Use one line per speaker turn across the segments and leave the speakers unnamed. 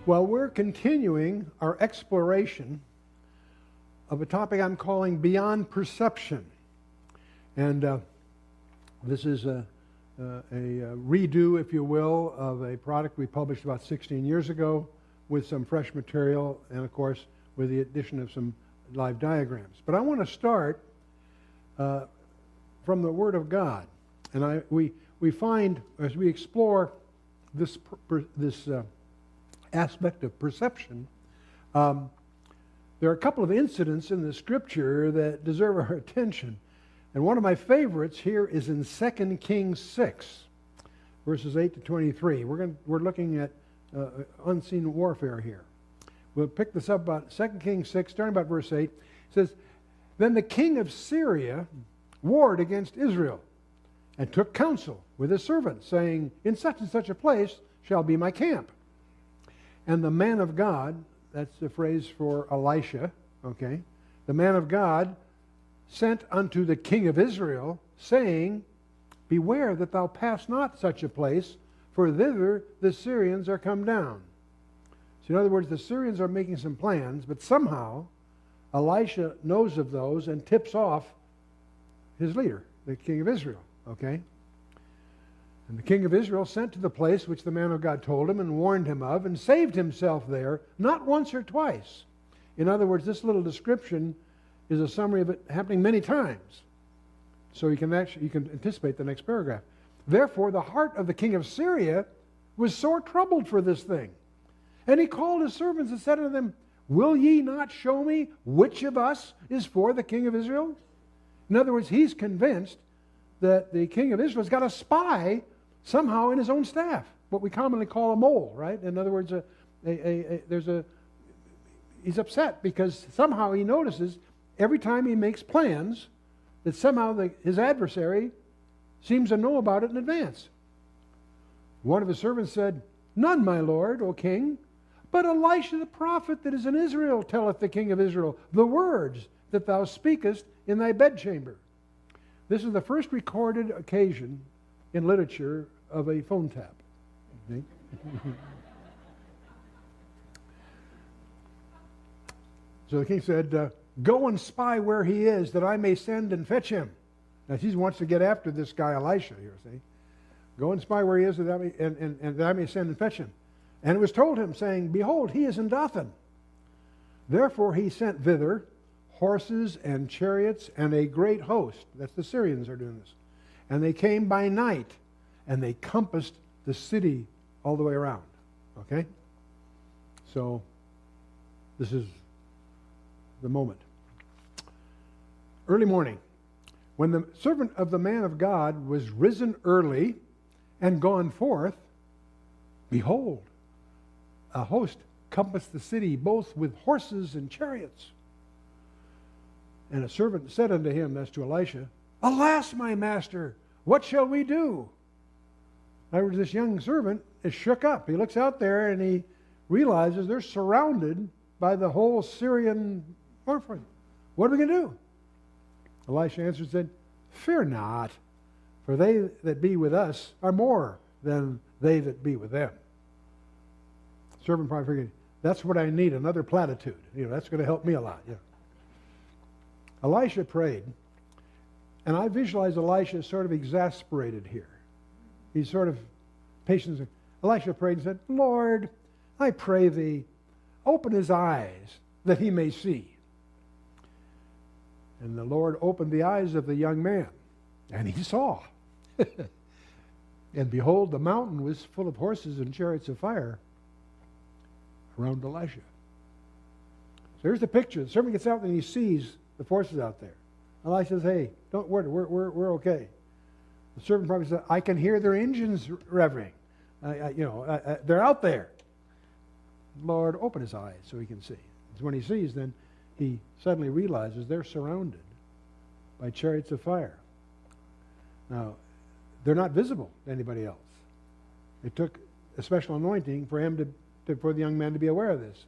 Well, we're continuing our exploration of a topic I'm calling Beyond Perception. And this is a redo, if you will, of a product we published about 16 years ago with some fresh material and, of course, with the addition of some live diagrams. But I want to start from the Word of God. And we find, as we explore this aspect of perception, there are a couple of incidents in the Scripture that deserve our attention. And one of my favorites here is in 2 Kings 6, verses 8 to 23. We're looking at unseen warfare here. We'll pick this up about 2 Kings 6, starting about verse 8. It says, "Then the king of Syria warred against Israel, and took counsel with his servants, saying, In such and such a place shall be my camp. And the man of God," that's the phrase for Elisha, okay? "The man of God sent unto the king of Israel, saying, Beware that thou pass not such a place, for thither the Syrians are come down." So in other words, the Syrians are making some plans, but somehow Elisha knows of those and tips off his leader, the king of Israel, okay? And the king of Israel sent to the place which the man of God told him and warned him of, and saved himself there, not once or twice. In other words, this little description is a summary of it happening many times. So you can anticipate the next paragraph. "Therefore the heart of the king of Syria was sore troubled for this thing. And he called his servants and said unto them, Will ye not show me which of us is for the king of Israel?" In other words, he's convinced that the king of Israel's got a spy somehow in his own staff, what we commonly call a mole, right? In other words, he's upset because somehow he notices every time he makes plans that somehow his adversary seems to know about it in advance. One of his servants said, "None, my lord, O king, but Elisha the prophet that is in Israel telleth the king of Israel the words that thou speakest in thy bedchamber." This is the first recorded occasion in literature of a phone tap. Okay? So the king said, "Go and spy where he is, that I may send and fetch him." Now he wants to get after this guy Elisha here, see? "Go and spy where he is, that I may send and fetch him." And it was told him, saying, "Behold, he is in Dothan." Therefore he sent thither horses and chariots and a great host. That's the Syrians are doing this. And they came by night, and they compassed the city all the way around. Okay? So, this is the moment. Early morning, when the servant of the man of God was risen early and gone forth, behold, a host compassed the city, both with horses and chariots. And a servant said unto him, that's to Elisha, "Alas, my master, what shall we do?" In other words, this young servant is shook up. He looks out there and he realizes they're surrounded by the whole Syrian warfare. What are we going to do? Elisha answered and said, "Fear not, for they that be with us are more than they that be with them." The servant probably figured, that's what I need, another platitude. That's going to help me a lot. Yeah. Elisha prayed, and I visualize Elisha sort of exasperated here. He's sort of patient. Elisha prayed and said, "Lord, I pray thee, open his eyes that he may see." And the Lord opened the eyes of the young man, and he saw. And behold, the mountain was full of horses and chariots of fire around Elisha. So here's the picture. The servant gets out and he sees the forces out there. Elisha says, "Hey, don't worry, we're okay." The servant probably said, "I can hear their engines revving. They're out there." Lord, open his eyes so he can see. When he sees, then he suddenly realizes they're surrounded by chariots of fire. Now, they're not visible to anybody else. It took a special anointing for him for the young man to be aware of this.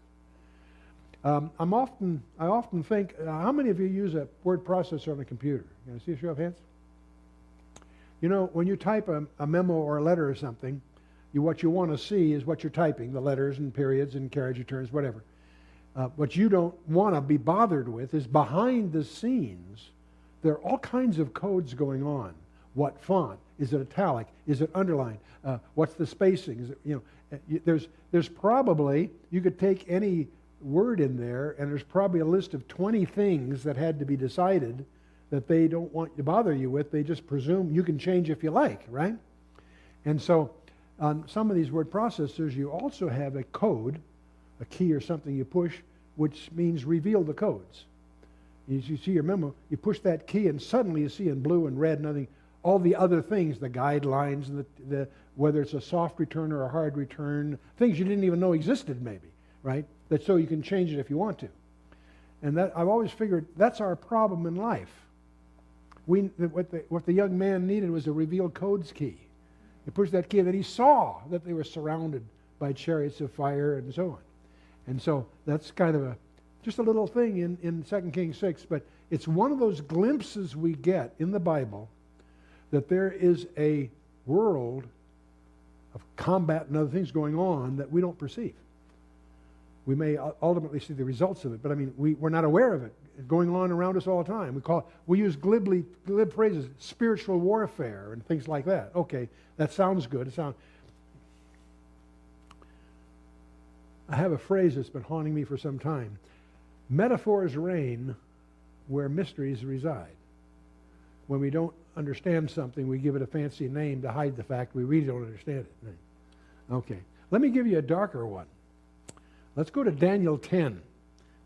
I often think, how many of you use a word processor on a computer? Can I see a show of hands? When you type a memo or a letter or something, what you want to see is what you're typing, the letters and periods and carriage returns, whatever. What you don't want to be bothered with is behind the scenes, there are all kinds of codes going on. What font? Is it italic? Is it underlined? What's the spacing? Is it, there's probably, you could take any word in there, and there's probably a list of 20 things that had to be decided that they don't want to bother you with. They just presume you can change if you like, right? And so on some of these word processors, you also have a code, a key or something you push, which means reveal the codes. As you see your memo, you push that key and suddenly you see in blue and red and all the other things, the guidelines, and the whether it's a soft return or a hard return, things you didn't even know existed maybe, right? That so you can change it if you want to. And that I've always figured that's our problem in life. What the young man needed was a revealed codes key. He pushed that key, and then he saw that they were surrounded by chariots of fire and so on. And so that's kind of just a little thing in 2 Kings 6, but it's one of those glimpses we get in the Bible that there is a world of combat and other things going on that we don't perceive. We may ultimately see the results of it, but I mean, we're not aware of it going on around us all the time. We use glib phrases, spiritual warfare and things like that. Okay, that sounds good. I have a phrase that's been haunting me for some time. Metaphors reign where mysteries reside. When we don't understand something, we give it a fancy name to hide the fact we really don't understand it. Okay, let me give you a darker one. Let's go to Daniel 10.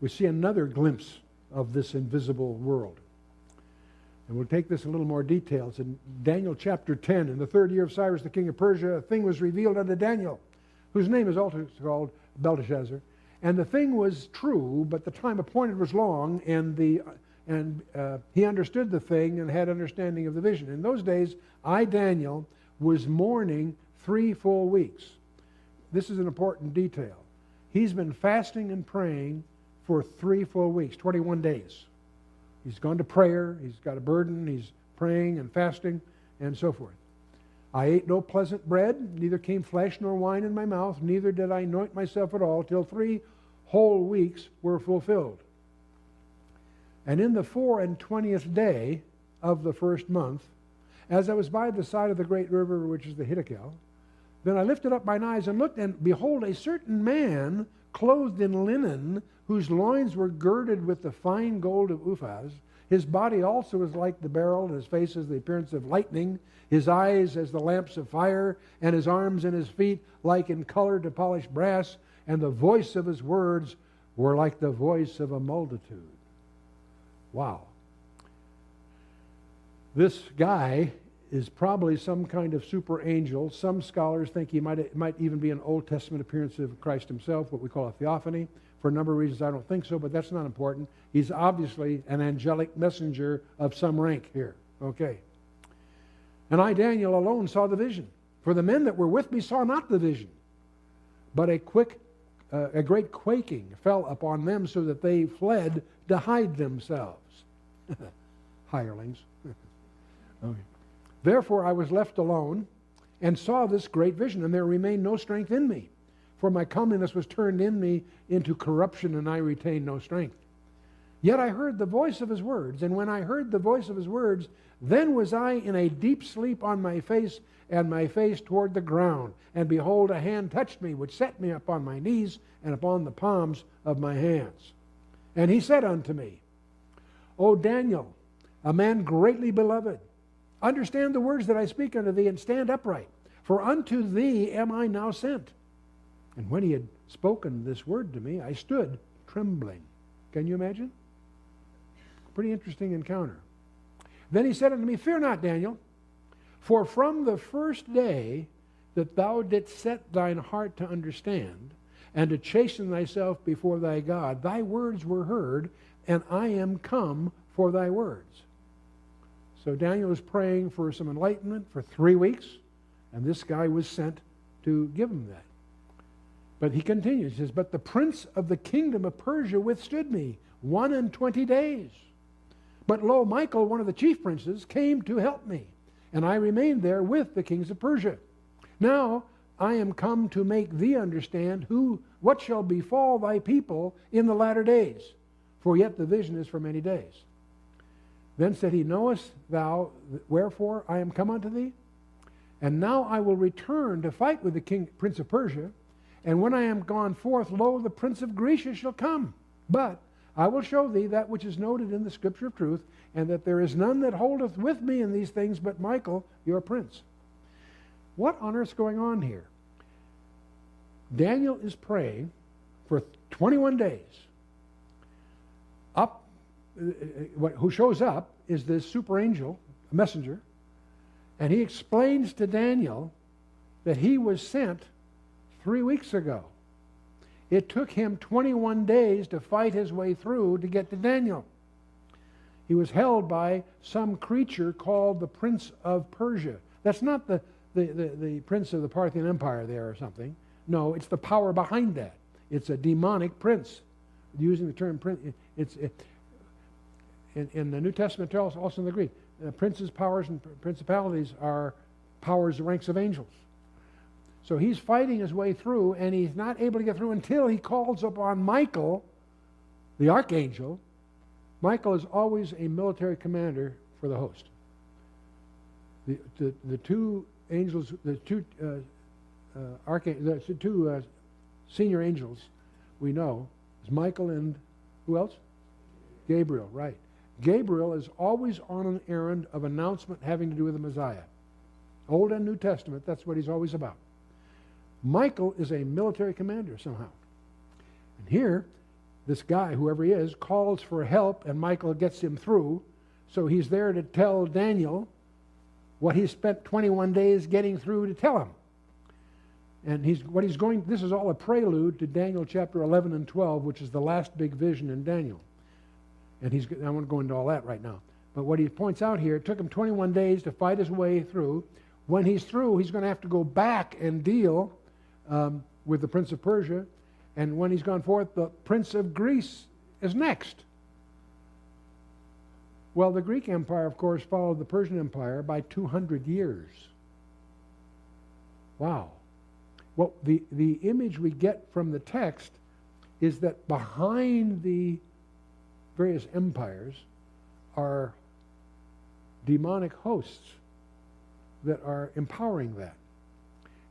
We see another glimpse of this invisible world. And we'll take this in a little more details. In Daniel chapter 10, in the 3rd year of Cyrus the king of Persia, a thing was revealed unto Daniel, whose name is also called Belteshazzar. And the thing was true, but the time appointed was long, and he understood the thing and had understanding of the vision. In those days, I, Daniel, was mourning 3 full weeks. This is an important detail. He's been fasting and praying for 3 full weeks, 21 days. He's gone to prayer, he's got a burden, he's praying and fasting, and so forth. I ate no pleasant bread, neither came flesh nor wine in my mouth, neither did I anoint myself at all, till 3 whole weeks were fulfilled. And in the 24th day of the 1st month, as I was by the side of the great river, which is the Hiddekel, then I lifted up mine eyes and looked, and behold, a certain man clothed in linen, whose loins were girded with the fine gold of Uphaz. His body also was like the beryl, and his face as the appearance of lightning, his eyes as the lamps of fire, and his arms and his feet like in color to polished brass, and the voice of his words were like the voice of a multitude. Wow. This guy is probably some kind of super angel. Some scholars think he might even be an Old Testament appearance of Christ himself, what we call a theophany. For a number of reasons, I don't think so, but that's not important. He's obviously an angelic messenger of some rank here. Okay. And I, Daniel, alone saw the vision. For the men that were with me saw not the vision, but a great quaking fell upon them, so that they fled to hide themselves. Hirelings. Okay. Therefore I was left alone, and saw this great vision, and there remained no strength in me. For my comeliness was turned in me into corruption, and I retained no strength. Yet I heard the voice of his words, and when I heard the voice of his words, then was I in a deep sleep on my face, and my face toward the ground. And behold, a hand touched me, which set me upon my knees, and upon the palms of my hands. And he said unto me, O Daniel, a man greatly beloved, understand the words that I speak unto thee, and stand upright, for unto thee am I now sent. And when he had spoken this word to me, I stood trembling. Can you imagine? Pretty interesting encounter. Then he said unto me, Fear not, Daniel, for from the first day that thou didst set thine heart to understand, and to chasten thyself before thy God, thy words were heard, and I am come for thy words. So Daniel was praying for some enlightenment for 3 weeks, and this guy was sent to give him that. But he continues, he says, But the prince of the kingdom of Persia withstood me 21 days. But lo, Michael, one of the chief princes, came to help me, and I remained there with the kings of Persia. Now I am come to make thee understand what shall befall thy people in the latter days. For yet the vision is for many days. Then said he, Knowest thou wherefore I am come unto thee? And now I will return to fight with the prince of Persia, and when I am gone forth, lo, the prince of Grecia shall come. But I will show thee that which is noted in the scripture of truth, and that there is none that holdeth with me in these things but Michael, your prince. What on earth's going on here? Daniel is praying for 21 days. Who shows up is this super angel, a messenger, and he explains to Daniel that he was sent 3 weeks ago. It took him 21 days to fight his way through to get to Daniel. He was held by some creature called the Prince of Persia. That's not the prince of the Parthian Empire there or something. No, it's the power behind that. It's a demonic prince. Using the term prince, in the New Testament, also in the Greek, princes, powers, and principalities are powers, ranks of angels. So he's fighting his way through, and he's not able to get through until he calls upon Michael, the archangel. Michael is always a military commander for the host. The two angels, the two senior angels we know is Michael and who else? Gabriel, right. Gabriel is always on an errand of announcement having to do with the Messiah. Old and New Testament, that's what he's always about. Michael is a military commander somehow. And here, this guy, whoever he is, calls for help, and Michael gets him through. So he's there to tell Daniel what he spent 21 days getting through to tell him. And this is all a prelude to Daniel chapter 11 and 12, which is the last big vision in Daniel. And I won't go into all that right now. But what he points out here, it took him 21 days to fight his way through. When he's through, he's going to have to go back and deal with the prince of Persia. And when he's gone forth, the prince of Greece is next. Well, the Greek Empire, of course, followed the Persian Empire by 200 years. Wow. Well, the image we get from the text is that behind the various empires are demonic hosts that are empowering that.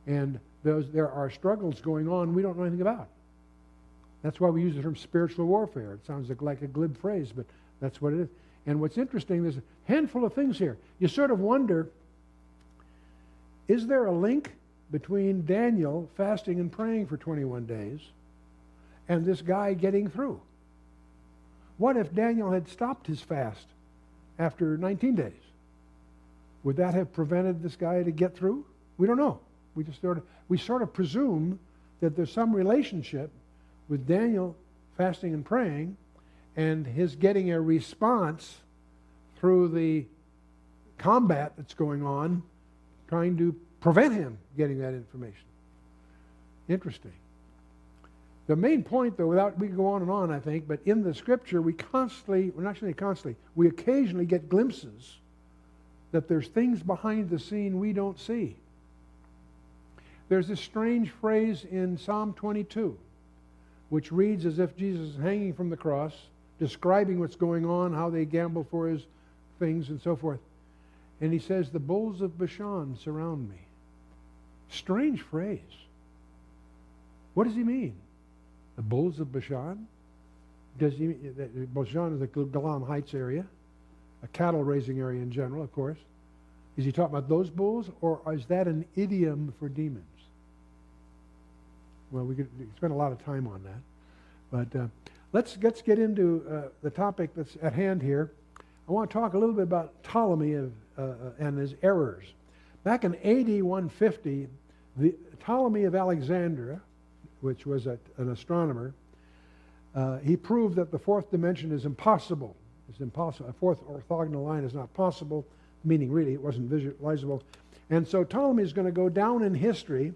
And there are struggles going on we don't know anything about. That's why we use the term spiritual warfare. It sounds like a glib phrase, but that's what it is. And what's interesting, there's a handful of things here. You sort of wonder, is there a link between Daniel fasting and praying for 21 days and this guy getting through? What if Daniel had stopped his fast after 19 days? Would that have prevented this guy to get through? We don't know. We sort of presume that there's some relationship with Daniel fasting and praying and his getting a response through the combat that's going on, trying to prevent him getting that information. Interesting. The main point, though, we can go on and on, I think, but in the Scripture, we occasionally get glimpses that there's things behind the scene we don't see. There's this strange phrase in Psalm 22, which reads as if Jesus is hanging from the cross, describing what's going on, how they gamble for his things and so forth. And he says, the bulls of Bashan surround me. Strange phrase. What does he mean? The bulls of Bashan? Bashan is the Golan Heights area, a cattle raising area in general, of course. Is he talking about those bulls, or is that an idiom for demons? Well, we could spend a lot of time on that. But let's get into the topic that's at hand here. I want to talk a little bit about Ptolemy and his errors. Back in AD 150, the Ptolemy of Alexandria, which was an astronomer, he proved that the fourth dimension is impossible. It's impossible. A fourth orthogonal line is not possible, meaning really it wasn't visualizable. And so Ptolemy is going to go down in history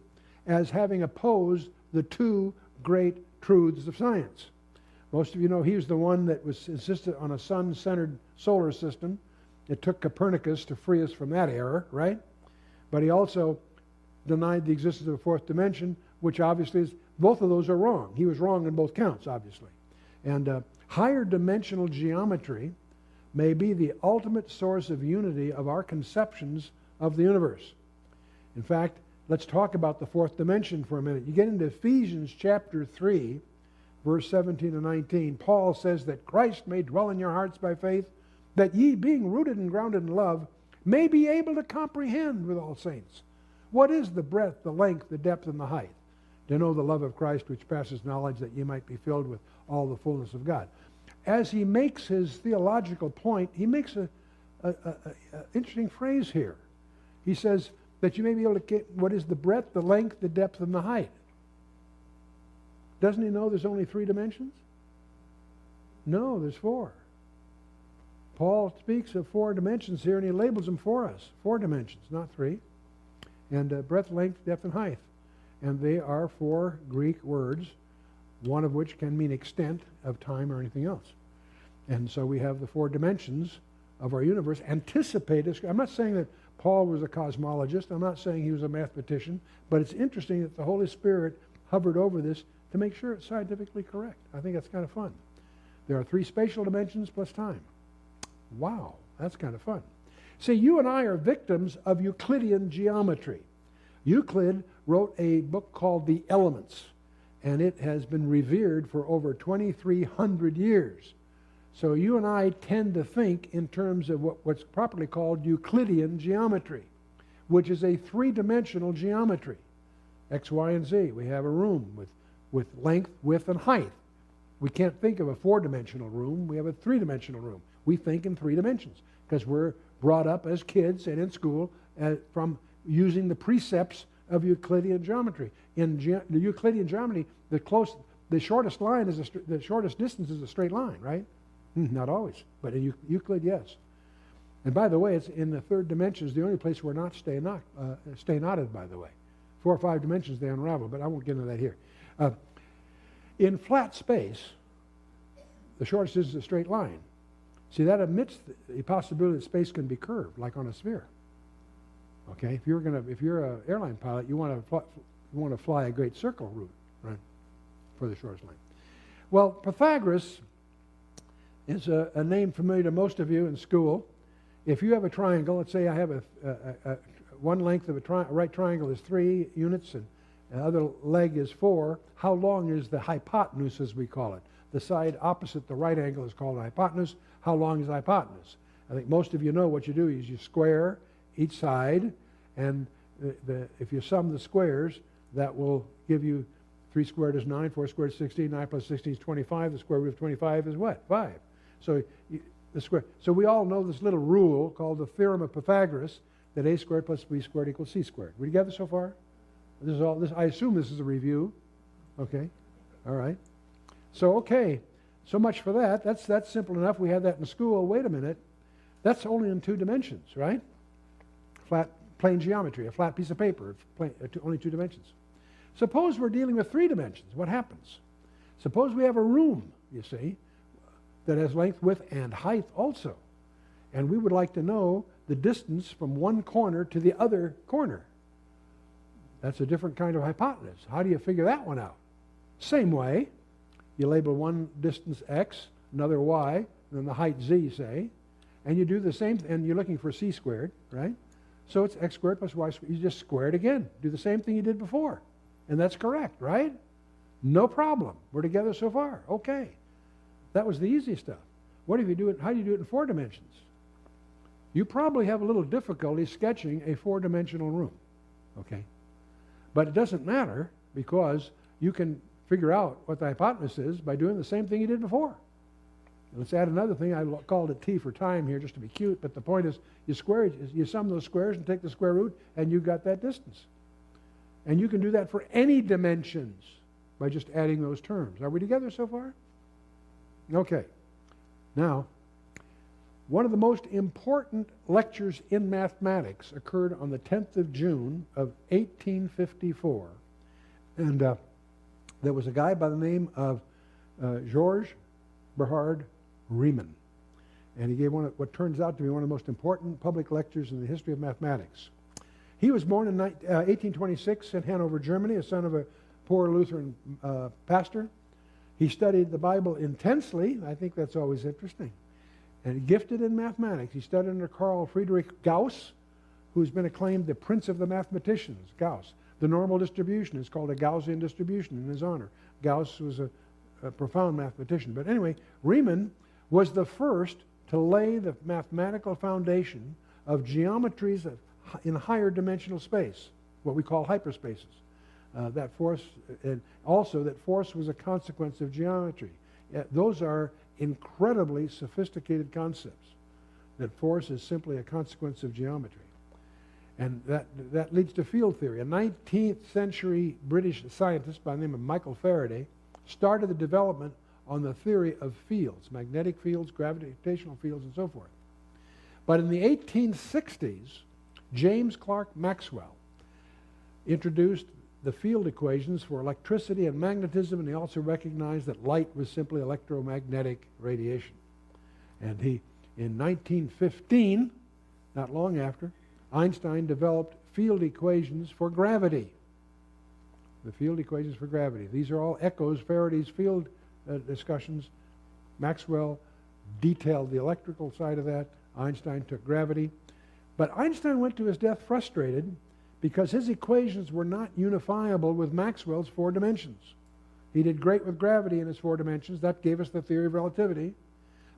as having opposed the two great truths of science. Most of you know he was the one that insisted on a sun-centered solar system. It took Copernicus to free us from that error, right? But he also denied the existence of a fourth dimension, which obviously is, both of those are wrong. He was wrong in both counts, obviously. And higher dimensional geometry may be the ultimate source of unity of our conceptions of the universe. In fact, let's talk about the fourth dimension for a minute. You get into Ephesians chapter 3, verse 17 and 19. Paul says that Christ may dwell in your hearts by faith, that ye, being rooted and grounded in love, may be able to comprehend with all saints what is the breadth, the length, the depth, and the height, to know the love of Christ which passes knowledge, that ye might be filled with all the fullness of God. As he makes his theological point, he makes an interesting phrase here. He says that you may be able to get what is the breadth, the length, the depth, and the height. Doesn't he know there's only 3 dimensions? No, there's 4. Paul speaks of 4 dimensions here, and he labels them for us. 4 dimensions, not 3. And breadth, length, depth, and height. And they are 4 Greek words, one of which can mean extent of time or anything else. And so we have the 4 dimensions of our universe anticipated. I'm not saying that Paul was a cosmologist. I'm not saying he was a mathematician. But it's interesting that the Holy Spirit hovered over this to make sure it's scientifically correct. I think that's kind of fun. There are 3 spatial dimensions plus time. Wow, that's kind of fun. See, you and I are victims of Euclidean geometry. Euclid wrote a book called The Elements, and it has been revered for over 2,300 years. So you and I tend to think in terms of what's properly called Euclidean geometry, which is a 3-dimensional geometry. X, Y, and Z. We have a room with length, width, and height. We can't think of a 4-dimensional room. We have a 3-dimensional room. We think in 3 dimensions because we're brought up as kids and in school from using the precepts of Euclidean geometry. In the Euclidean geometry, the shortest line is the shortest distance is a straight line, right? Not always, but in Euclid, yes. And by the way, it's in the 3rd dimension is the only place where knots stay knotted, by the way. 4 or 5 dimensions they unravel, but I won't get into that here. In flat space, the shortest is a straight line. See, that admits the possibility that space can be curved, like on a sphere. Okay, if you're an airline pilot, you want to fly a great circle route, right, for the shortest line. Well, Pythagoras is a name familiar to most of you in school. If you have a triangle, let's say I have one length of a right triangle is 3 units, and the other leg is 4. How long is the hypotenuse, as we call it? The side opposite the right angle is called the hypotenuse. How long is the hypotenuse? I think most of you know what you do is you square each side, and if you sum the squares, that will give you 3 squared is 9, 4 squared is 16, 9 plus 16 is 25. The square root of 25 is what? 5. So So we all know this little rule called the theorem of Pythagoras, that a squared plus b squared equals c squared. We together so far? This is all. This I assume this is a review. Okay, all right. So okay, so much for that. That's simple enough. We had that in school. Wait a minute, that's only in 2 dimensions, right? Flat plane geometry, a flat piece of paper, only 2 dimensions. Suppose we're dealing with 3 dimensions. What happens? Suppose we have a room, you see, that has length, width, and height also. And we would like to know the distance from one corner to the other corner. That's a different kind of hypotenuse. How do you figure that one out? Same way. You label one distance x, another y, and then the height z, say, and you do the same, and you're looking for c squared, right? So it's x squared plus y squared. You just square it again. Do the same thing you did before. And that's correct, right? No problem. We're together so far. Okay. That was the easy stuff. What if you do it? How do you do it in 4 dimensions? You probably have a little difficulty sketching a 4-dimensional room. Okay? But it doesn't matter, because you can figure out what the hypotenuse is by doing the same thing you did before. Let's add another thing. I called it t for time here just to be cute, but the point is you sum those squares and take the square root, and you got that distance. And you can do that for any dimensions by just adding those terms. Are we together so far? Okay. Now, one of the most important lectures in mathematics occurred on the 10th of June of 1854. And there was a guy by the name of Georges Bernard Riemann. And he gave what turns out to be one of the most important public lectures in the history of mathematics. He was born in 1826 in Hanover, Germany, a son of a poor Lutheran pastor. He studied the Bible intensely. I think that's always interesting. And gifted in mathematics. He studied under Carl Friedrich Gauss, who's been acclaimed the prince of the mathematicians, Gauss. The normal distribution is called a Gaussian distribution in his honor. Gauss was a profound mathematician. But anyway, Riemann was the first to lay the mathematical foundation of geometries in higher dimensional space, what we call hyperspaces. That force, and also that force was a consequence of geometry. Those are incredibly sophisticated concepts, that force is simply a consequence of geometry. And that leads to field theory. A 19th century British scientist by the name of Michael Faraday started the development on the theory of fields, magnetic fields, gravitational fields, and so forth. But in the 1860s, James Clerk Maxwell introduced the field equations for electricity and magnetism, and he also recognized that light was simply electromagnetic radiation. And in 1915, not long after, Einstein developed field equations for gravity. The field equations for gravity. These are all echoes, Faraday's field discussions. Maxwell detailed the electrical side of that. Einstein took gravity. But Einstein went to his death frustrated because his equations were not unifiable with Maxwell's 4 dimensions. He did great with gravity in his 4 dimensions. That gave us the theory of relativity.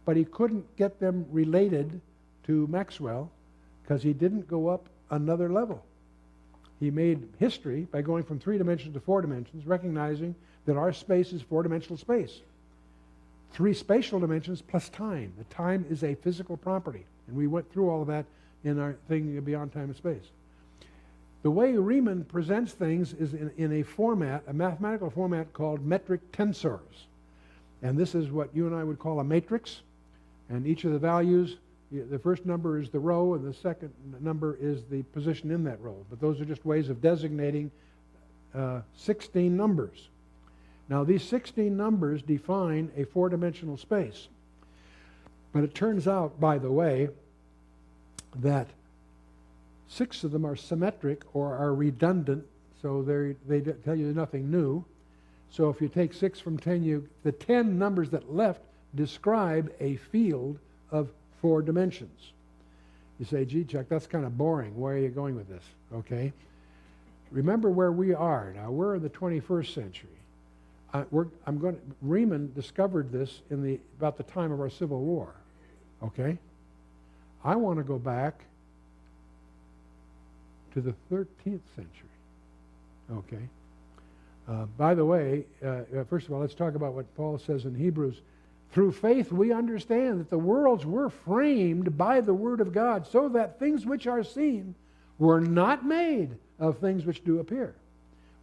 But he couldn't get them related to Maxwell because he didn't go up another level. He made history by going from 3 dimensions to 4 dimensions, recognizing that our space is 4-dimensional space. 3 spatial dimensions plus time. The time is a physical property. And we went through all of that in our thing beyond time and space. The way Riemann presents things is in a format, a mathematical format called metric tensors. And this is what you and I would call a matrix. And each of the values, the first number is the row, and the second number is the position in that row. But those are just ways of designating 16 numbers. Now, these 16 numbers define a 4-dimensional space. But it turns out, by the way, that 6 of them are symmetric or are redundant, so they tell you nothing new. So if you take 6 from 10, the 10 numbers that left describe a field of 4 dimensions. You say, gee, Chuck, that's kind of boring. Where are you going with this? Okay. Remember where we are. Now, we're in the 21st century. Riemann discovered this about the time of our Civil War. Okay? I want to go back to the 13th century. Okay? By the way, first of all, let's talk about what Paul says in Hebrews. Through faith we understand that the worlds were framed by the Word of God, so that things which are seen were not made of things which do appear.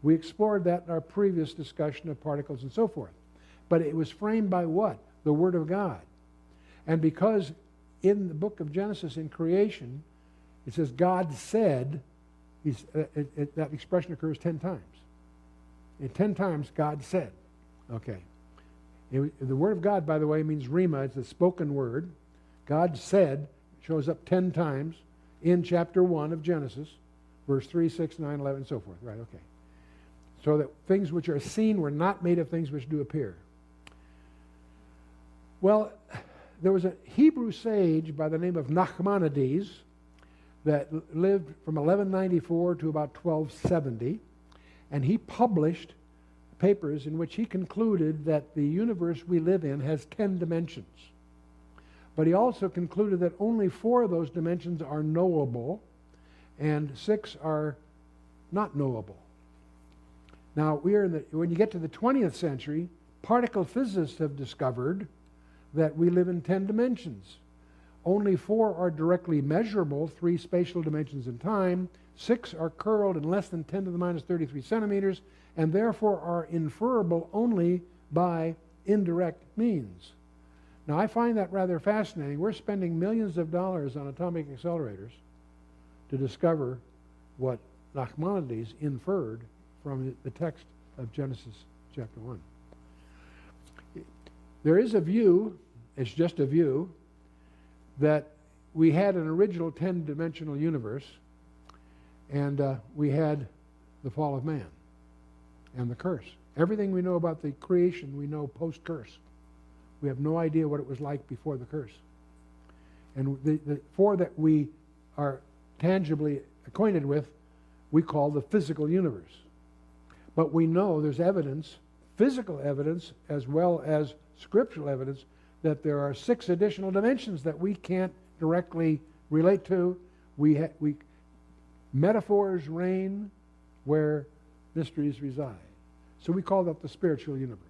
We explored that in our previous discussion of particles and so forth. But it was framed by what? The Word of God. And because in the book of Genesis, in creation, it says God said, that expression occurs 10 times. 10 times God said. Okay. The Word of God, by the way, means rhema. It's a spoken word. God said shows up 10 times in chapter 1 of Genesis, verse 3, 6, 9, 11, and so forth. Right, okay. So that things which are seen were not made of things which do appear. Well, there was a Hebrew sage by the name of Nachmanides that lived from 1194 to about 1270, and he published papers in which he concluded that the universe we live in has 10 dimensions. But he also concluded that only 4 of those dimensions are knowable, and 6 are not knowable. Now, when you get to the 20th century, particle physicists have discovered that we live in 10 dimensions. Only 4 are directly measurable, 3 spatial dimensions in time. 6 are curled in less than 10 to the minus 33 centimeters, and therefore are inferable only by indirect means. Now, I find that rather fascinating. We're spending millions of dollars on atomic accelerators to discover what Nachmanides inferred from the text of Genesis chapter 1. There is a view, it's just a view, that we had an original 10-dimensional universe, And we had the fall of man and the curse. Everything we know about the creation, we know post-curse. We have no idea what it was like before the curse. And the four that we are tangibly acquainted with, we call the physical universe. But we know there's evidence, physical evidence, as well as scriptural evidence, that there are 6 additional dimensions that we can't directly relate to. Metaphors reign where mysteries reside. So we call that the spiritual universe.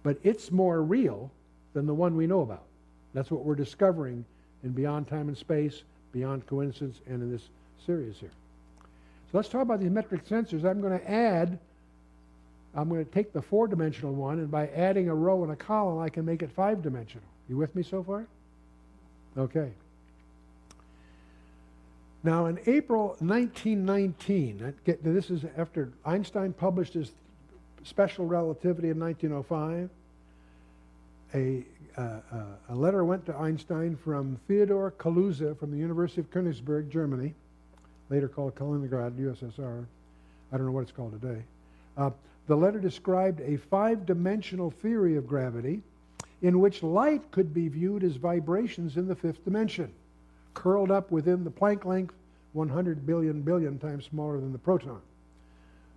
But it's more real than the one we know about. That's what we're discovering in Beyond Time and Space, Beyond Coincidence, and in this series here. So let's talk about these metric sensors. I'm going to take the 4-dimensional one, and by adding a row and a column, I can make it 5-dimensional. You with me so far? Okay. Now, in April 1919, this is after Einstein published his special relativity in 1905, a letter went to Einstein from Theodor Kaluza from the University of Königsberg, Germany, later called Kaliningrad, USSR. I don't know what it's called today. The letter described a 5-dimensional theory of gravity in which light could be viewed as vibrations in the 5th dimension, curled up within the Planck length, 100 billion times smaller than the proton.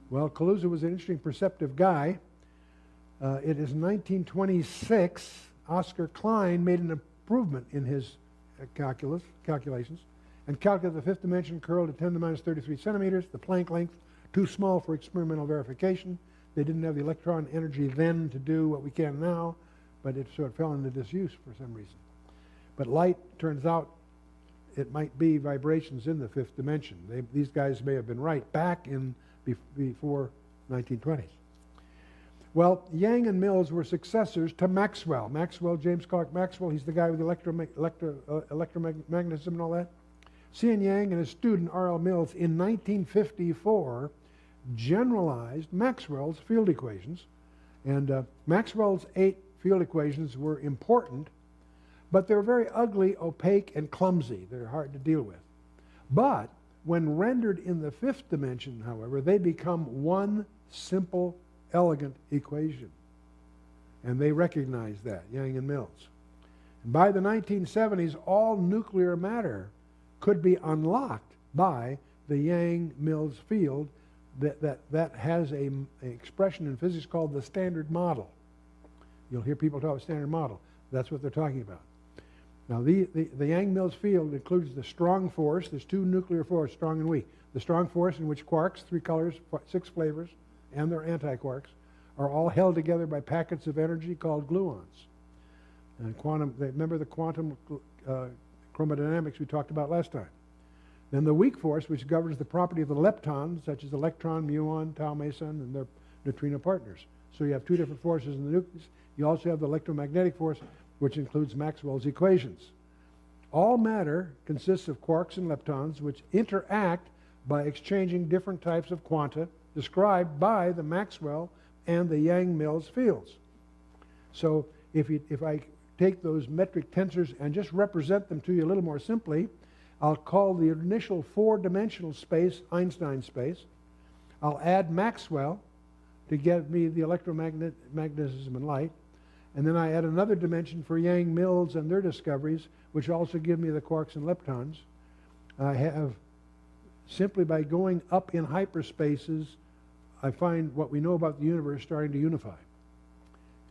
Well, Kaluza was an interesting, perceptive guy. It is 1926, Oscar Klein made an improvement in his calculations and calculated the 5th dimension curled at 10 to the minus 33 centimeters, the Planck length, too small for experimental verification. They didn't have the electron energy then to do what we can now, but it sort of fell into disuse for some reason. But light, turns out, it might be vibrations in the 5th dimension. These guys may have been right back in before 1920s. Well, Yang and Mills were successors to Maxwell. James Clerk Maxwell, he's the guy with electromagnetism and all that. C.N. Yang and his student R.L. Mills in 1954 generalized Maxwell's field equations. And Maxwell's 8 field equations were important, but they're very ugly, opaque, and clumsy. They're hard to deal with. But when rendered in the 5th dimension, however, they become one simple, elegant equation. And they recognize that, Yang and Mills. And by the 1970s, all nuclear matter could be unlocked by the Yang-Mills field that has an expression in physics called the Standard Model. You'll hear people talk about Standard Model. That's what they're talking about. Now, the Yang-Mills field includes the strong force. There's 2 nuclear forces, strong and weak. The strong force in which quarks, 3 colors, 6 flavors, and their antiquarks, are all held together by packets of energy called gluons. And remember the quantum chromodynamics we talked about last time. Then the weak force, which governs the property of the leptons, such as electron, muon, tau meson, and their neutrino partners. So you have 2 different forces in the nucleus. You also have the electromagnetic force, which includes Maxwell's equations. All matter consists of quarks and leptons, which interact by exchanging different types of quanta described by the Maxwell and the Yang-Mills fields. So if I take those metric tensors and just represent them to you a little more simply, I'll call the initial 4-dimensional space Einstein space. I'll add Maxwell to give me the electromagnetism and light. And then I add another dimension for Yang-Mills and their discoveries, which also give me the quarks and leptons. I have, simply by going up in hyperspaces, I find what we know about the universe starting to unify.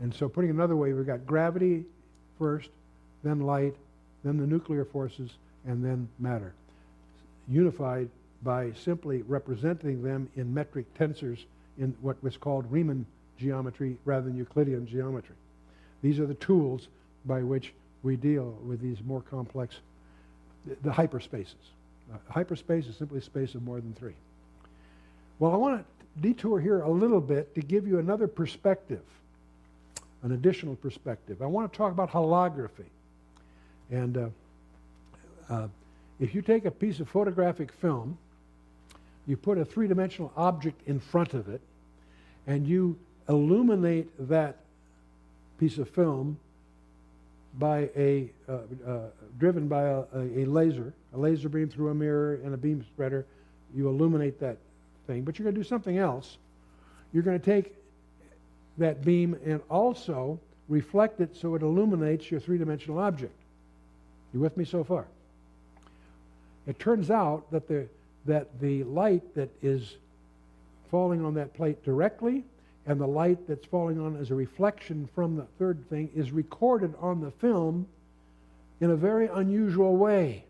And so putting it another way, we've got gravity first, then light, then the nuclear forces, and then matter. Unified by simply representing them in metric tensors in what was called Riemann geometry rather than Euclidean geometry. These are the tools by which we deal with these more complex, the hyperspaces. Hyperspace is simply a space of more than 3. Well, I want to detour here a little bit to give you another perspective, an additional perspective. I want to talk about holography. And if you take a piece of photographic film, you put a 3-dimensional object in front of it, and you illuminate that piece of film by driven by a laser beam through a mirror and a beam spreader, you illuminate that thing, but you're going to do something else. You're going to take that beam and also reflect it so it illuminates your three-dimensional object. You with me so far? It turns out that the light that is falling on that plate directly and the light that's falling on as a reflection from the third thing is recorded on the film in a very unusual way.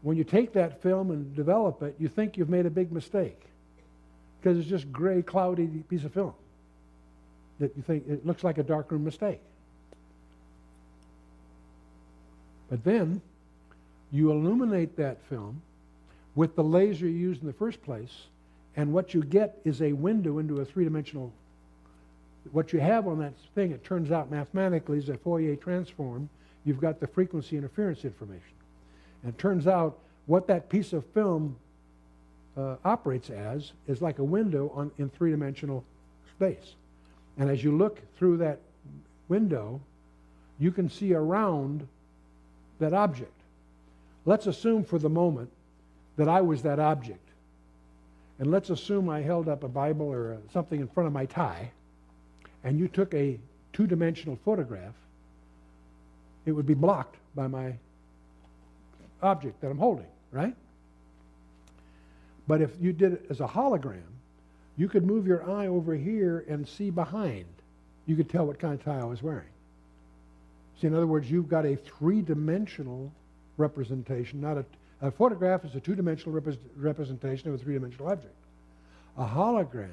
When you take that film and develop it, you think you've made a big mistake because it's just gray, cloudy piece of film that you think it looks like a darkroom mistake. But then you illuminate that film with the laser you used in the first place, and what you get is a window into a three-dimensional. What you have on that thing, it turns out mathematically, is a Fourier transform. You've got the frequency interference information. And it turns out what that piece of film operates as is like a window in three-dimensional space. And as you look through that window, you can see around that object. Let's assume for the moment that I was that object. And let's assume I held up a Bible or something in front of my tie, and you took a two-dimensional photograph. It would be blocked by my object that I'm holding, right? But if you did it as a hologram, you could move your eye over here and see behind. You could tell what kind of tie I was wearing. See, in other words, you've got a three-dimensional representation. Not a photograph is a two-dimensional representation of a three-dimensional object. A hologram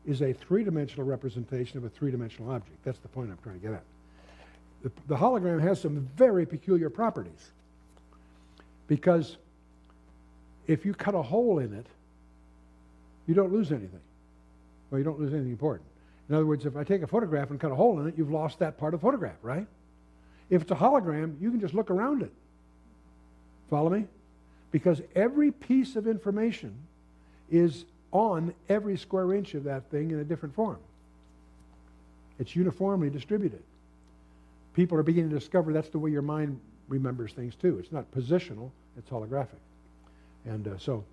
is a three-dimensional representation of a three-dimensional object. That's the point I'm trying to get at. The hologram has some very peculiar properties, because if you cut a hole in it, you don't lose anything. Well, you don't lose anything important. In other words, if I take a photograph and cut a hole in it, you've lost that part of the photograph, right? If it's a hologram, you can just look around it. Follow me? Because every piece of information is on every square inch of that thing in a different form. It's uniformly distributed. People are beginning to discover that's the way your mind remembers things too. It's not positional, it's holographic. And so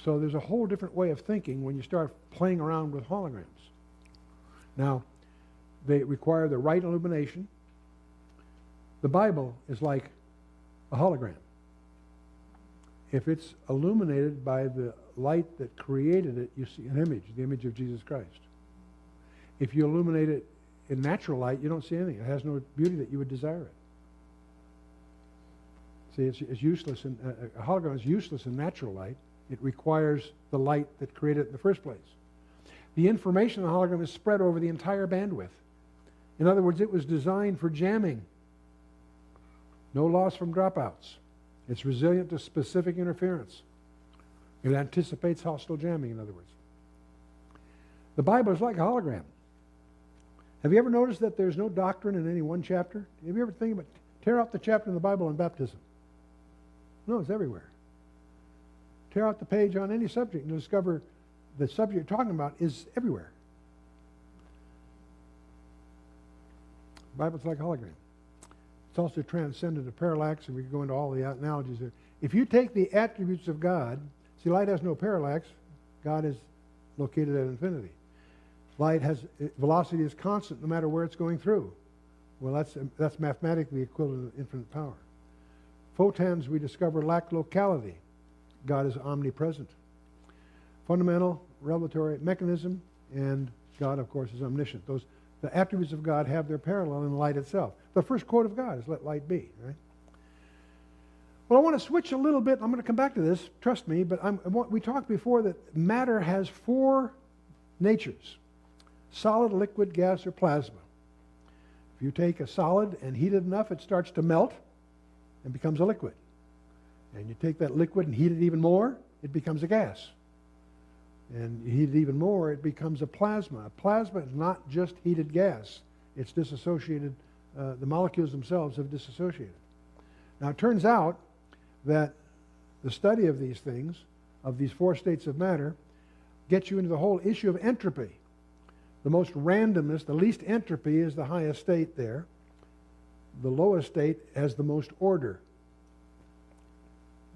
there's a whole different way of thinking when you start playing around with holograms. Now, they require the right illumination. The Bible is like a hologram. If it's illuminated by the light that created it, you see an image, the image of Jesus Christ. If you illuminate it in natural light, you don't see anything. It has no beauty that you would desire it. See, it's useless. A hologram is useless in natural light. It requires the light that created it in the first place. The information in the hologram is spread over the entire bandwidth. In other words, it was designed for jamming. No loss from dropouts. It's resilient to specific interference. It anticipates hostile jamming, in other words. The Bible is like a hologram. Have you ever noticed that there's no doctrine in any one chapter? Have you ever think about, tear out the chapter in the Bible on baptism? No, it's everywhere. Tear out the page on any subject and discover the subject you're talking about is everywhere. The Bible's like a hologram. It's also transcendent to parallax, and we can go into all the analogies there. If you take the attributes of God, see, light has no parallax. God is located at infinity. Light has, velocity is constant no matter where it's going through. Well, that's mathematically equivalent to infinite power. Photons, we discover, lack locality. God is omnipresent. Fundamental, revelatory mechanism, and God, of course, is omniscient. The attributes of God have their parallel in light itself. The first quote of God is, "Let light be," right? Well, I want to switch a little bit. I'm going to come back to this, trust me, but we talked before that matter has four natures: solid, liquid, gas, or plasma. If you take a solid and heat it enough, it starts to melt and becomes a liquid. And you take that liquid and heat it even more, it becomes a gas. And you heat it even more, it becomes a plasma. A plasma is not just heated gas. It's disassociated. The molecules themselves have disassociated. Now, it turns out that the study of these things, of these four states of matter, gets you into the whole issue of entropy. The most randomness, the least entropy is the highest state there. The lowest state has the most order.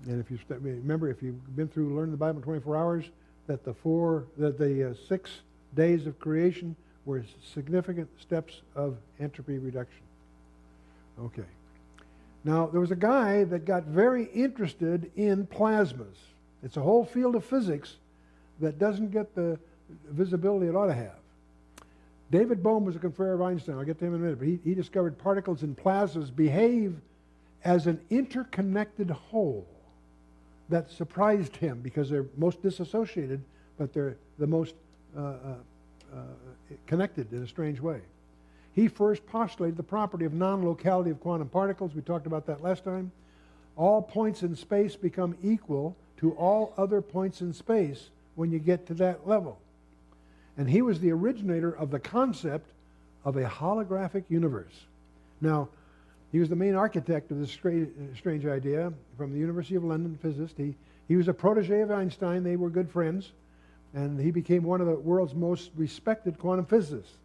And if you remember, if you've been through learning the Bible in 24 hours, that the 6 days of creation were significant steps of entropy reduction. Okay. Now, there was a guy that got very interested in plasmas. It's a whole field of physics that doesn't get the visibility it ought to have. David Bohm was a confrere of Einstein. I'll get to him in a minute. But he discovered particles in plasmas behave as an interconnected whole. That surprised him because they're most disassociated, but they're the most connected in a strange way. He first postulated the property of non-locality of quantum particles. We talked about that last time. All points in space become equal to all other points in space when you get to that level. And he was the originator of the concept of a holographic universe. Now, he was the main architect of this strange idea from the University of London, physicist. He was a protege of Einstein. They were good friends. And he became one of the world's most respected quantum physicists.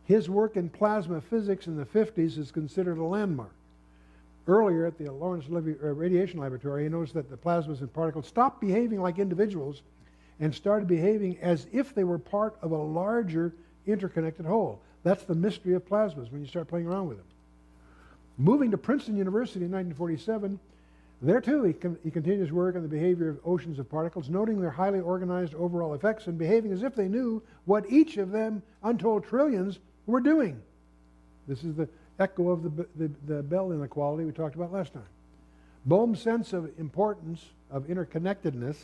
His work in plasma physics in the 50s is considered a landmark. Earlier at the Lawrence Radiation Laboratory, he noticed that the plasmas and particles stopped behaving like individuals and started behaving as if they were part of a larger interconnected whole. That's the mystery of plasmas when you start playing around with them. Moving to Princeton University in 1947, there too he continued his work on the behavior of oceans of particles, noting their highly organized overall effects and behaving as if they knew what each of them, untold trillions, were doing. This is the echo of the Bell inequality we talked about last time. Bohm's sense of importance of interconnectedness,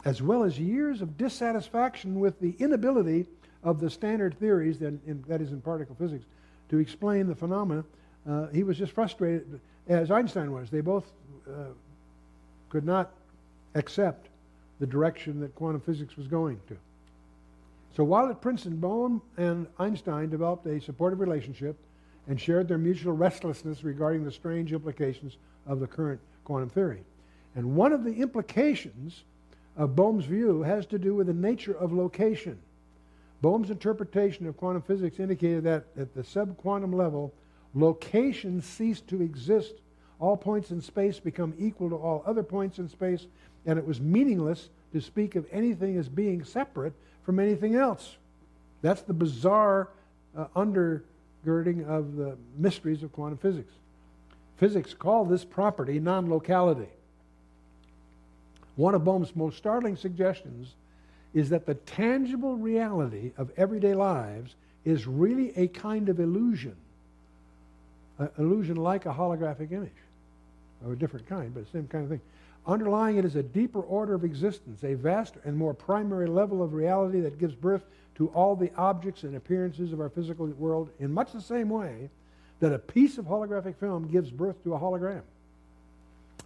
as well as years of dissatisfaction with the inability of the standard theories, that is in particle physics, to explain the phenomena, he was just frustrated, as Einstein was. They both could not accept the direction that quantum physics was going to. So while at Princeton, Bohm and Einstein developed a supportive relationship and shared their mutual restlessness regarding the strange implications of the current quantum theory. And one of the implications of Bohm's view has to do with the nature of location. Bohm's interpretation of quantum physics indicated that at the subquantum level, location ceased to exist. All points in space become equal to all other points in space, and it was meaningless to speak of anything as being separate from anything else. That's the bizarre undergirding of the mysteries of quantum physics. Physics call this property non-locality. One of Bohm's most startling suggestions is that the tangible reality of everyday lives is really a kind of illusion. An illusion like a holographic image, of a different kind, but the same kind of thing. Underlying it is a deeper order of existence, a vaster and more primary level of reality that gives birth to all the objects and appearances of our physical world in much the same way that a piece of holographic film gives birth to a hologram.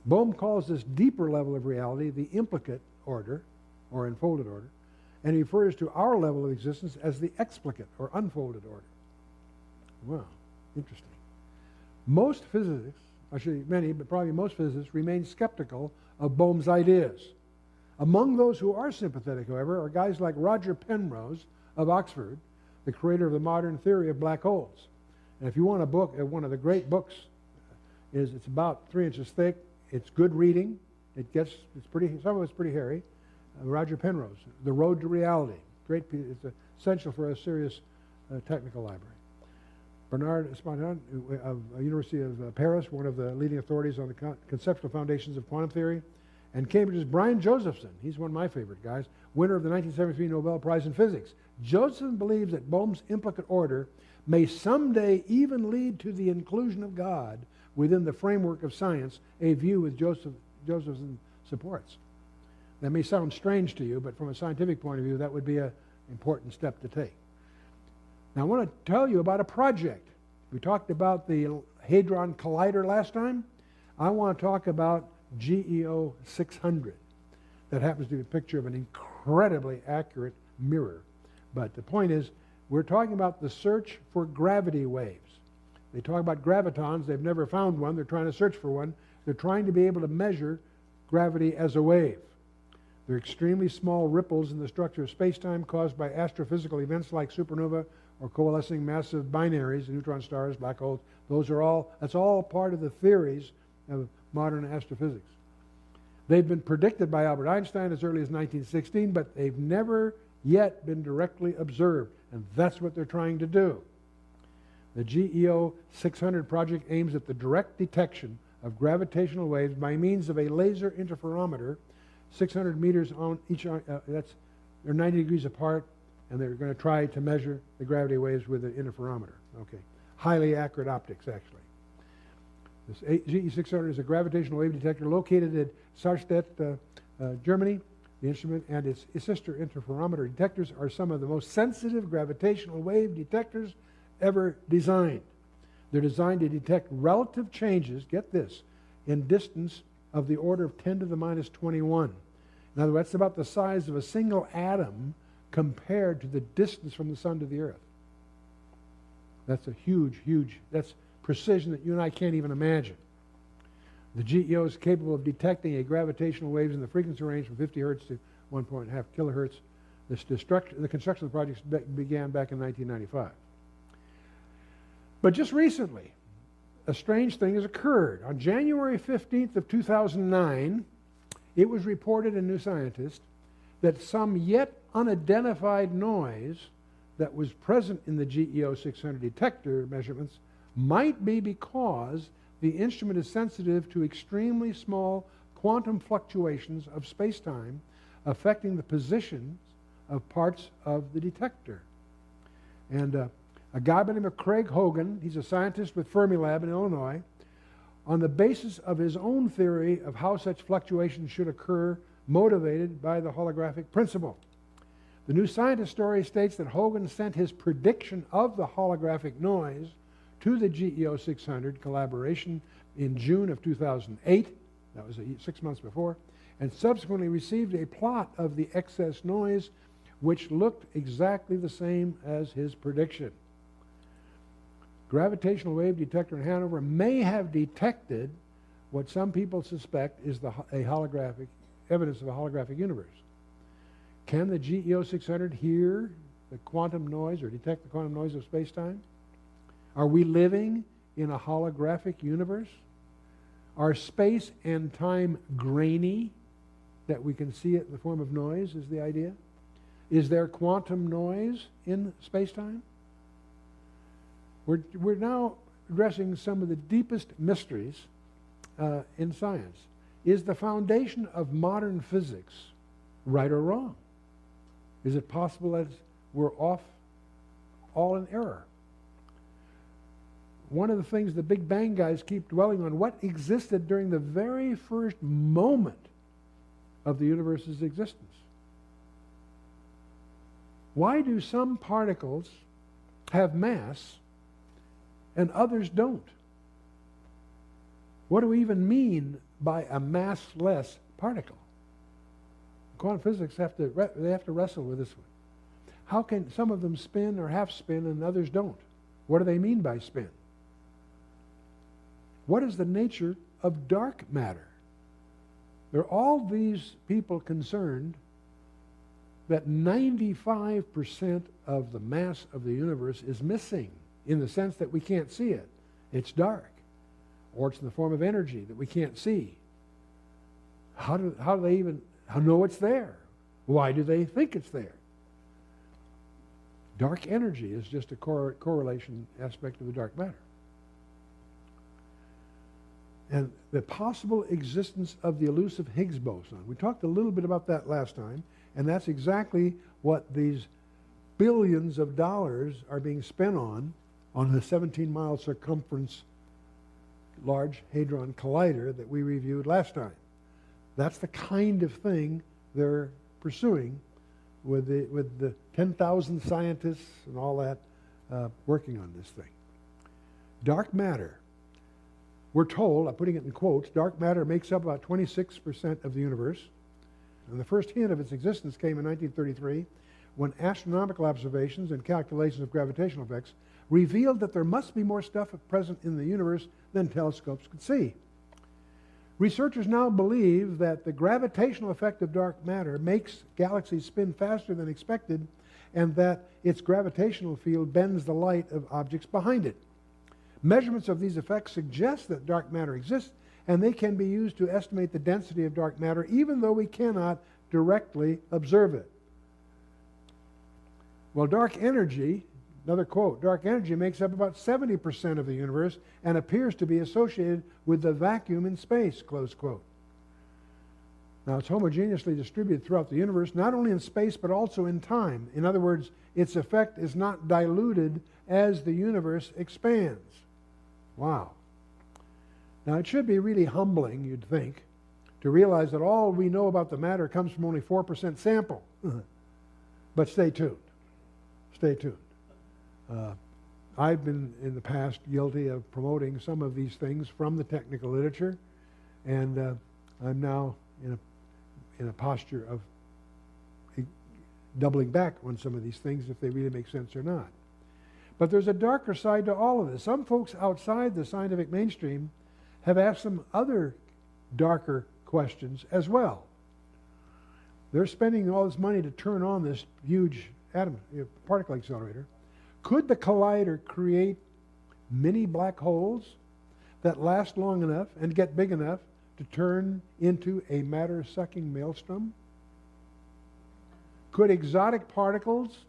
Bohm calls this deeper level of reality the implicate order, or unfolded order, and he refers to our level of existence as the explicate, or unfolded order. Wow, interesting. Most physicists, actually many, but probably most physicists, remain skeptical of Bohm's ideas. Among those who are sympathetic, however, are guys like Roger Penrose of Oxford, the creator of the modern theory of black holes. And if you want a book, one of the great books it's about 3 inches thick. It's good reading. It's pretty, some of it's pretty hairy. Roger Penrose, The Road to Reality. Great piece. It's essential for a serious technical library. Bernard Spontan of the University of Paris, one of the leading authorities on the conceptual foundations of quantum theory. And Cambridge's Brian Josephson, he's one of my favorite guys, winner of the 1973 Nobel Prize in Physics. Josephson believes that Bohm's implicate order may someday even lead to the inclusion of God within the framework of science, a view which Josephson supports. That may sound strange to you, but from a scientific point of view, that would be an important step to take. Now, I want to tell you about a project. We talked about the Hadron Collider last time. I want to talk about GEO 600. That happens to be a picture of an incredibly accurate mirror. But the point is, we're talking about the search for gravity waves. They talk about gravitons. They've never found one. They're trying to search for one. They're trying to be able to measure gravity as a wave. They're extremely small ripples in the structure of space-time caused by astrophysical events like supernova or coalescing massive binaries, neutron stars, black holes. That's all part of the theories of modern astrophysics. They've been predicted by Albert Einstein as early as 1916, but they've never yet been directly observed, and that's what they're trying to do. The GEO 600 project aims at the direct detection of gravitational waves by means of a laser interferometer, 600 meters on each, they're 90 degrees apart, and they're going to try to measure the gravity waves with an interferometer. Okay, highly accurate optics, actually. This GE600 is a gravitational wave detector located at Sarstedt, Germany. The instrument and its sister interferometer detectors are some of the most sensitive gravitational wave detectors ever designed. They're designed to detect relative changes, get this, in distance of the order of 10 to the minus 21. In other words, that's about the size of a single atom compared to the distance from the sun to the earth. That's a huge, that's precision that you and I can't even imagine. The GEO is capable of detecting a gravitational waves in the frequency range from 50 hertz to 1.5 kilohertz. The construction of the project began back in 1995. But just recently, a strange thing has occurred. On January 15th of 2009, it was reported in New Scientist that some yet unidentified noise that was present in the GEO 600 detector measurements might be because the instrument is sensitive to extremely small quantum fluctuations of space-time affecting the positions of parts of the detector. And a guy by the name of Craig Hogan, he's a scientist with Fermilab in Illinois, on the basis of his own theory of how such fluctuations should occur, motivated by the holographic principle. The New Scientist story states that Hogan sent his prediction of the holographic noise to the GEO 600 collaboration in June of 2008, that was 6 months before, and subsequently received a plot of the excess noise which looked exactly the same as his prediction. Gravitational wave detector in Hanover may have detected what some people suspect is evidence of a holographic universe. Can the GEO 600 hear the quantum noise or detect the quantum noise of space-time? Are we living in a holographic universe? Are space and time grainy, that we can see it in the form of noise, is the idea? Is there quantum noise in space-time? We're now addressing some of the deepest mysteries in science. Is the foundation of modern physics right or wrong? Is it possible that we're all in error? One of the things the Big Bang guys keep dwelling on, what existed during the very first moment of the universe's existence? Why do some particles have mass and others don't? What do we even mean by a massless particle? Quantum physics have to wrestle with this one. How can some of them spin or half spin and others don't? What do they mean by spin? What is the nature of dark matter? There are all these people concerned that 95% of the mass of the universe is missing, in the sense that we can't see it. It's dark, or it's in the form of energy that we can't see. How do they even know it's there? Why do they think it's there? Dark energy is just a correlation aspect of the dark matter. And the possible existence of the elusive Higgs boson. We talked a little bit about that last time, and that's exactly what these billions of dollars are being spent on the 17-mile circumference Large Hadron Collider that we reviewed last time. That's the kind of thing they're pursuing with the 10,000 scientists and all that working on this thing. Dark matter. We're told, I'm putting it in quotes, dark matter makes up about 26% of the universe. And the first hint of its existence came in 1933 when astronomical observations and calculations of gravitational effects revealed that there must be more stuff present in the universe than telescopes could see. Researchers now believe that the gravitational effect of dark matter makes galaxies spin faster than expected, and that its gravitational field bends the light of objects behind it. Measurements of these effects suggest that dark matter exists, and they can be used to estimate the density of dark matter, even though we cannot directly observe it. Well, dark energy, another quote, dark energy makes up about 70% of the universe and appears to be associated with the vacuum in space, close quote. Now, it's homogeneously distributed throughout the universe, not only in space, but also in time. In other words, its effect is not diluted as the universe expands. Wow. Now, it should be really humbling, you'd think, to realize that all we know about the matter comes from only 4% sample. But stay tuned. Stay tuned. I've been, in the past, guilty of promoting some of these things from the technical literature, and I'm now in a posture of doubling back on some of these things if they really make sense or not. But there's a darker side to all of this. Some folks outside the scientific mainstream have asked some other darker questions as well. They're spending all this money to turn on this huge particle accelerator. Could the collider create mini black holes that last long enough and get big enough to turn into a matter-sucking maelstrom? Could exotic particles,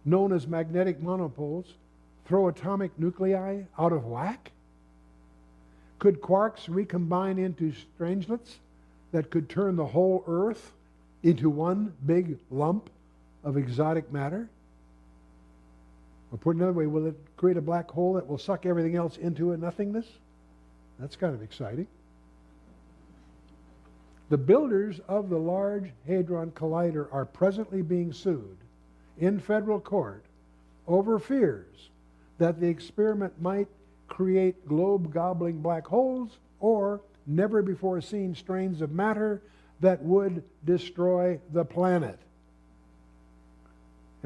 known as magnetic monopoles, throw atomic nuclei out of whack? Could quarks recombine into strangelets that could turn the whole Earth into one big lump of exotic matter? Or put another way, will it create a black hole that will suck everything else into a nothingness? That's kind of exciting. The builders of the Large Hadron Collider are presently being sued in federal court over fears that the experiment might create globe-gobbling black holes or never-before-seen strains of matter that would destroy the planet.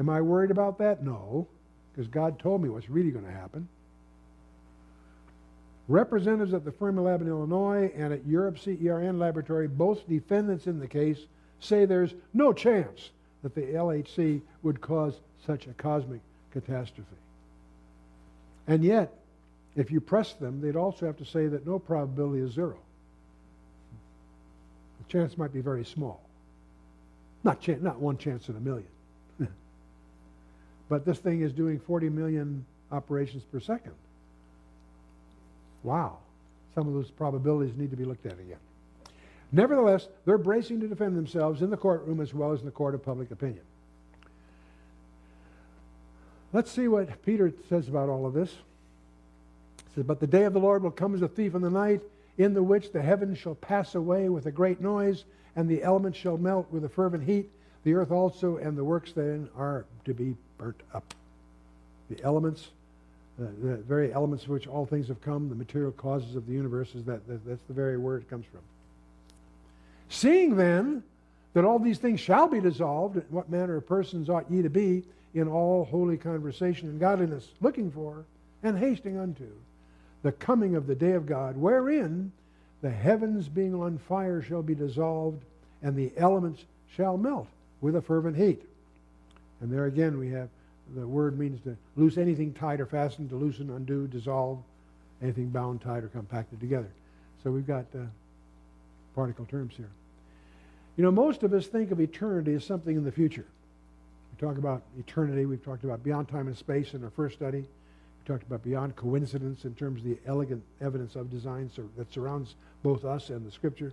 Am I worried about that? No, because God told me what's really going to happen. Representatives at the Fermilab in Illinois and at Europe's CERN laboratory, both defendants in the case, say there's no chance that the LHC would cause such a cosmic catastrophe. And yet, if you press them, they'd also have to say that no probability is zero. The chance might be very small. Not one chance in a million. But this thing is doing 40 million operations per second. Wow. Some of those probabilities need to be looked at again. Nevertheless, they're bracing to defend themselves in the courtroom as well as in the court of public opinion. Let's see what Peter says about all of this. He says, "But the day of the Lord will come as a thief in the night, in the which the heavens shall pass away with a great noise, and the elements shall melt with a fervent heat. The earth also and the works therein are to be burnt up." The elements, the very elements of which all things have come, the material causes of the universe, that's the very word it comes from. "Seeing then that all these things shall be dissolved, what manner of persons ought ye to be in all holy conversation and godliness, looking for and hasting unto the coming of the day of God, wherein the heavens being on fire shall be dissolved, and the elements shall melt with a fervent heat." And there again we have, the word means to loose anything tight or fastened, to loosen, undo, dissolve, anything bound, tied, or compacted together. So we've got particle terms here. You know, most of us think of eternity as something in the future. We talk about eternity, we've talked about beyond time and space in our first study. We talked about beyond coincidence in terms of the elegant evidence of design that surrounds both us and the Scripture.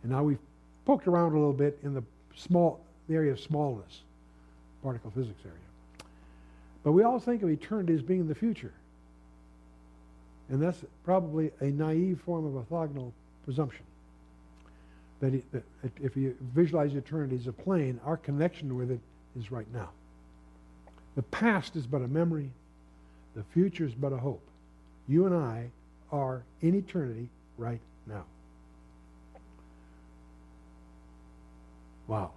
And now we've poked around a little bit in the area of smallness, particle physics area. But we all think of eternity as being in the future. And that's probably a naive form of orthogonal presumption. That if you visualize eternity as a plane, our connection with it is right now. The past is but a memory. The future is but a hope. You and I are in eternity right now. Wow.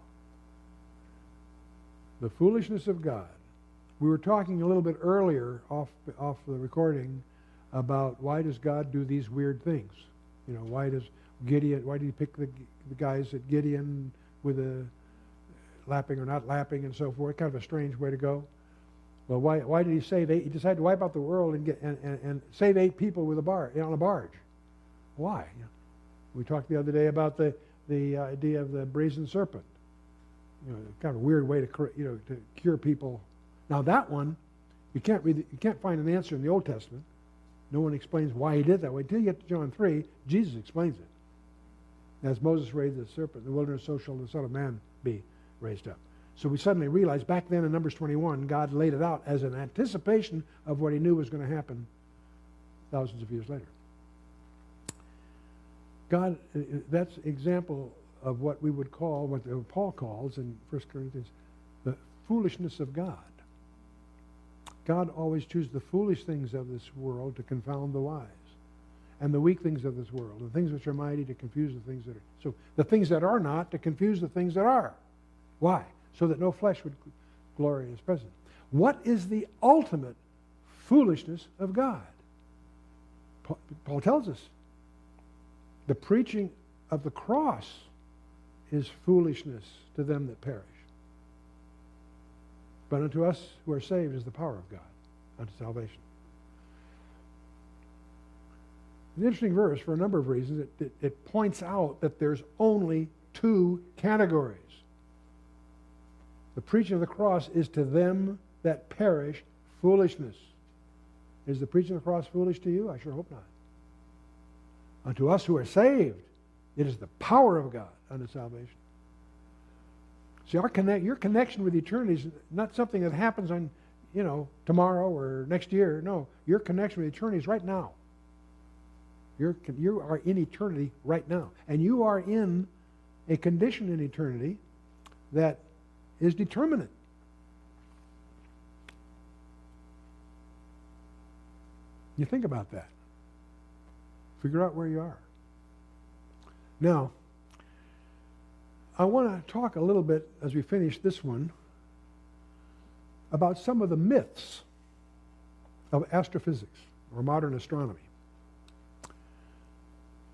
The foolishness of God. We were talking a little bit earlier off the recording about why does God do these weird things? You know, why did he pick the guys at Gideon with a lapping or not lapping and so forth? Kind of a strange way to go. Well, why did he save 8? He decided to wipe out the world and save 8 people with on a barge. Why? We talked the other day about the idea of the brazen serpent. Kind of a weird way to cure people. Now that one, you can't find an answer in the Old Testament. No one explains why he did that way. Until you get to John 3, Jesus explains it. As Moses raised the serpent in the wilderness, so shall the Son of Man be raised up. So we suddenly realize back then in Numbers 21, God laid it out as an anticipation of what he knew was going to happen thousands of years later. God, that's an example of what we would call, what Paul calls in 1 Corinthians, the foolishness of God. God always chooses the foolish things of this world to confound the wise, and the weak things of this world, the things which are mighty to confuse the things that are. So the things that are not to confuse the things that are. Why? So that no flesh would glory in his presence. What is the ultimate foolishness of God? Paul tells us the preaching of the cross is foolishness to them that perish. But unto us who are saved is the power of God unto salvation. It's an interesting verse for a number of reasons. It points out that there's only two categories. The preaching of the cross is to them that perish foolishness. Is the preaching of the cross foolish to you? I sure hope not. Unto us who are saved, it is the power of God unto salvation. See, your connection with eternity is not something that happens on, tomorrow or next year. No, your connection with eternity is right now. You are in eternity right now. And you are in a condition in eternity that is determinate. You think about that. Figure out where you are. Now, I want to talk a little bit, as we finish this one, about some of the myths of astrophysics or modern astronomy.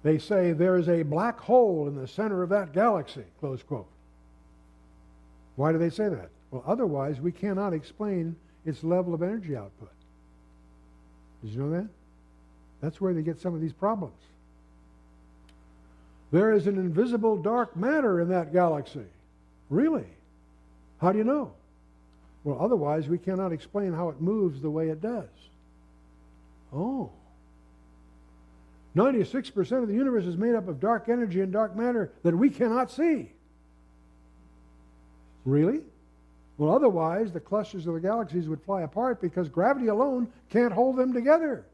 They say there is a black hole in the center of that galaxy, close quote. Why do they say that? Well, otherwise we cannot explain its level of energy output. Did you know that? That's where they get some of these problems. There is an invisible dark matter in that galaxy. Really? How do you know? Well, otherwise we cannot explain how it moves the way it does. Oh. 96% of the universe is made up of dark energy and dark matter that we cannot see. Really? Well, otherwise the clusters of the galaxies would fly apart because gravity alone can't hold them together.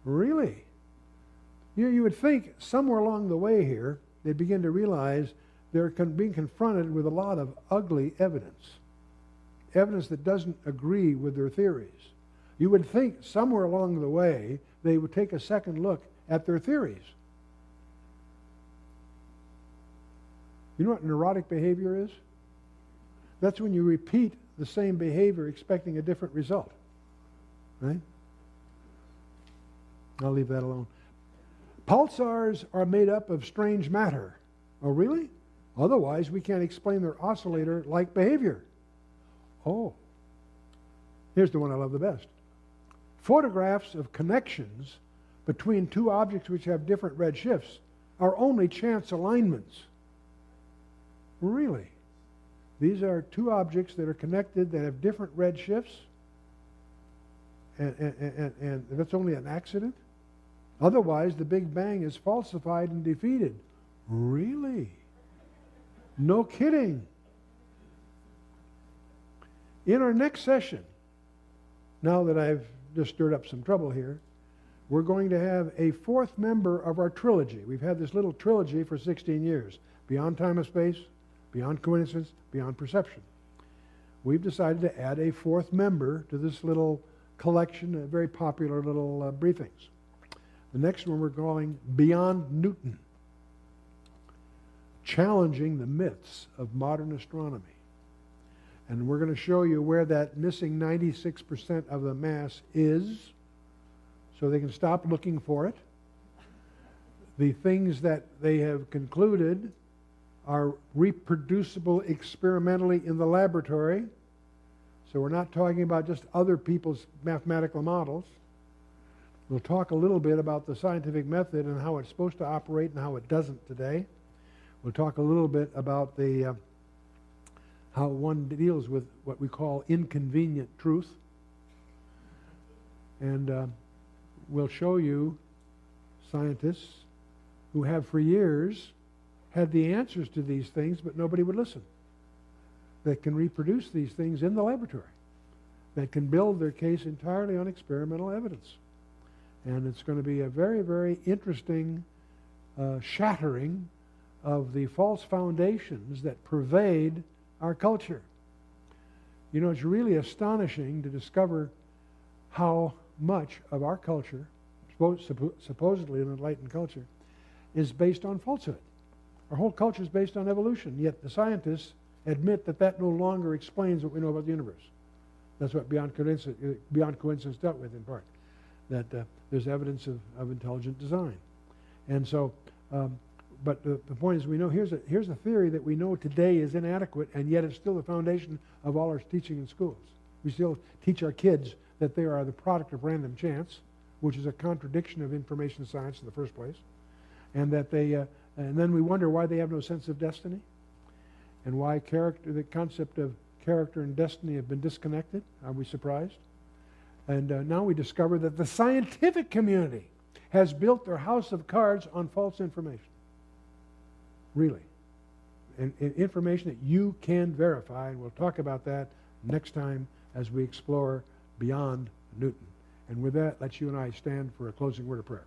Really? You would think somewhere along the way here they begin to realize they're being confronted with a lot of ugly evidence that doesn't agree with their theories. You would think somewhere along the way they would take a second look at their theories. You know what neurotic behavior is? That's when you repeat the same behavior expecting a different result. Right? I'll leave that alone. Pulsars are made up of strange matter. Oh, really? Otherwise, we can't explain their oscillator-like behavior. Oh. Here's the one I love the best. Photographs of connections between two objects which have different red shifts are only chance alignments. Really? These are two objects that are connected that have different red shifts? And that's only an accident? Otherwise, the Big Bang is falsified and defeated. Really? No kidding. In our next session, now that I've just stirred up some trouble here, we're going to have a fourth member of our trilogy. We've had this little trilogy for 16 years. Beyond time and space, beyond coincidence, beyond perception. We've decided to add a fourth member to this little collection of very popular little briefings. The next one we're calling Beyond Newton, challenging the myths of modern astronomy. And we're going to show you where that missing 96% of the mass is, so they can stop looking for it. The things that they have concluded are reproducible experimentally in the laboratory. So we're not talking about just other people's mathematical models. We'll talk a little bit about the scientific method and how it's supposed to operate and how it doesn't today. We'll talk a little bit about how one deals with what we call inconvenient truth. And we'll show you scientists who have for years had the answers to these things, but nobody would listen, that can reproduce these things in the laboratory, that can build their case entirely on experimental evidence. And it's going to be a very, very interesting shattering of the false foundations that pervade our culture. You know, it's really astonishing to discover how much of our culture, supposedly an enlightened culture, is based on falsehood. Our whole culture is based on evolution, yet the scientists admit that that no longer explains what we know about the universe. That's what Beyond Coincidence dealt with in part, that there's evidence of intelligent design. And so, but the point is, we know here's a theory that we know today is inadequate, and yet it's still the foundation of all our teaching in schools. We still teach our kids that they are the product of random chance, which is a contradiction of information science in the first place, and that and then we wonder why they have no sense of destiny, and why the concept of character and destiny have been disconnected. Are we surprised? And now we discover that the scientific community has built their house of cards on false information. Really. And information that you can verify, and we'll talk about that next time as we explore Beyond Newton. And with that, let you and I stand for a closing word of prayer.